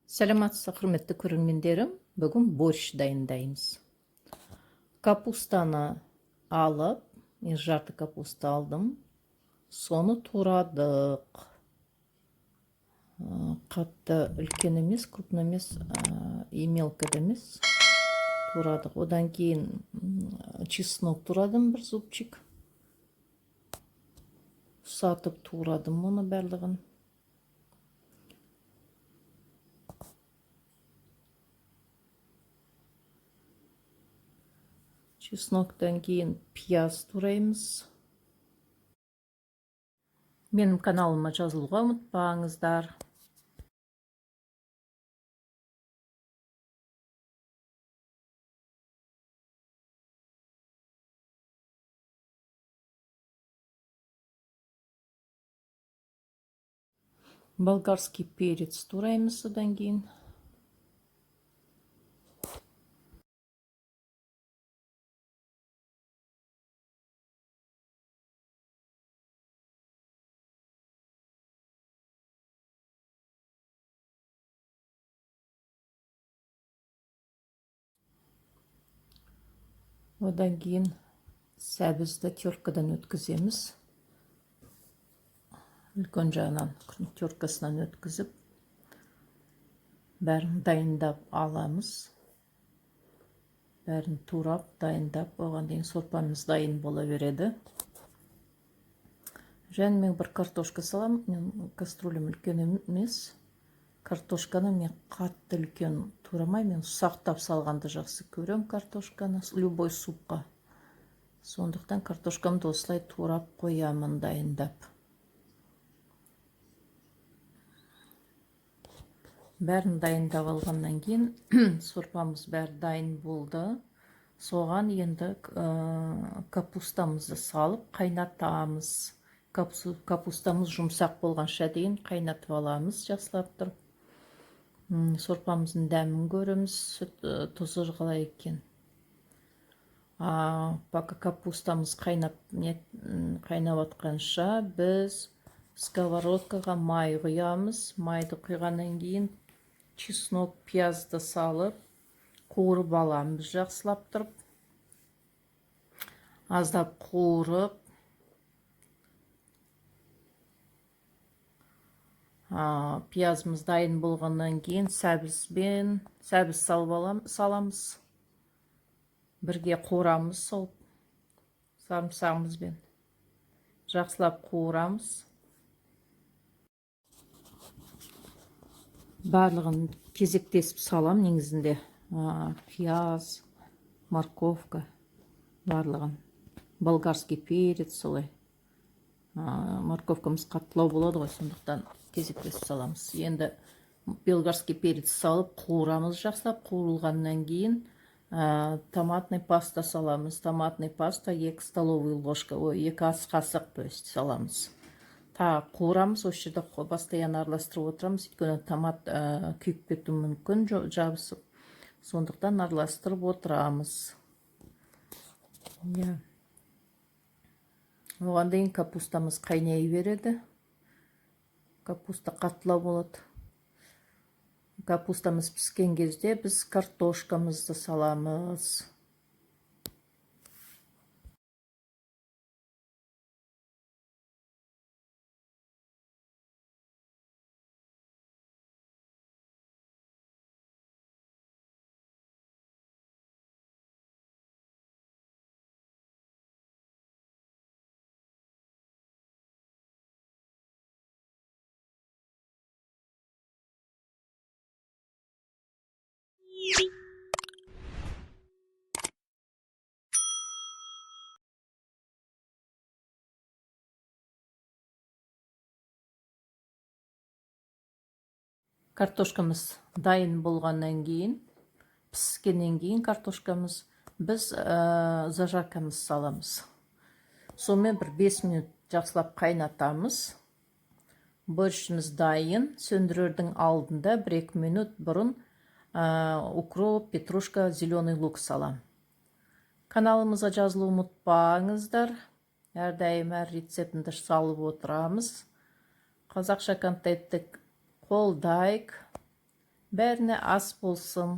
Саламатсыз, құрметті көрермендерім. Бүгін борщ дайындаймыз. Капустаны алып, мен жарты капуста алдым. Соны турадық. Қатты үлкен емес, крупный емес, и мелко да емес. Турадық. Одан кейін чеснок турадым, бір зубчик. Сатып турадым оны барлығын. Чесноктан кейін пияз тураймыз. Менің каналыма жазылуға ұмытпаңыздар. Болгарский перец тураймыз одан кейін. Одан кейін сәбізді теркадан өткіземіз. Үлкен жағынан теркасынан өткізіп, бәрін дайындап аламыз. Бәрін турап, дайындап, оған дейін сорпамыз дайын бола береді. Және мен бір картошка салам, мен кастрюлем үлкен емес. Картошканы мен қатты үлкен турамай, мен ұсақтап салғанды жақсы көрем картошканы, любой супқа. Сондықтан картошкамды осылай турап қоямын дайындап. Бәрін дайындап алғаннан кейін сорпамыз бәрі дайын болды. Соған енді капустамызды салып қайнатамыз. Капустамыз жұмсақ болғанша дейін қайнатып аламыз, жақсылап тұрып. Сорпамыздың дәмін көреміз, тұзы қалай екен. Пока капустамыз қайнап атқанша біз сковородкаға май құямыз. Майды құйғаннан кейін чеснок, пиязды салып, қуырып аламыз жақсылап тұрып. Аздап қуырып, пиязымыз дайын болғаннан кейін сәбіз саламыз. Бірге қуырамыз сол сарымсағымызбен. Жақсылап қуырамыз. Барлығын кезектесіп салам негізінде. Пияз, морковка, барлығын. Болгарский перец солай. Морковкамыз қаттылау болады ғой, сондықтан кезектесіп саламыз. Енді болгарский перец салып қуырамыз жақсылап. Қуырылғаннан кейін томатный паста саламыз. Томатный паста 2 столовый ложка, 2 ас қасық саламыз. Қуырамыз, осы жерде постоянно араластырып отырамыз. Өйткені томат күйіп кетуі мүмкін, жабысып. Сондықтан араластырып отырамыз. Оған дейін капустамыз қайнай береді. Капуста қаттылау болады. Капустамыз піскен кезде біз картошкамызды саламыз. Картошкамыз дайын болғаннан кейін, піскеннен кейін картошкамыз, біз зажаркамыз саламыз. Сонымен бір 5 минут жақсылап қайнатамыз. Борщымыз дайын. Сөндірердің алдында 1-2 минут бұрын укроп, петрушка, зеленый лук салам. Каналымызға жазылуды ұмытпаңыздар. Әрдайым әр рецептімді салып отырамыз. Қазақша контентті қолдайық. бәріне ас болсын.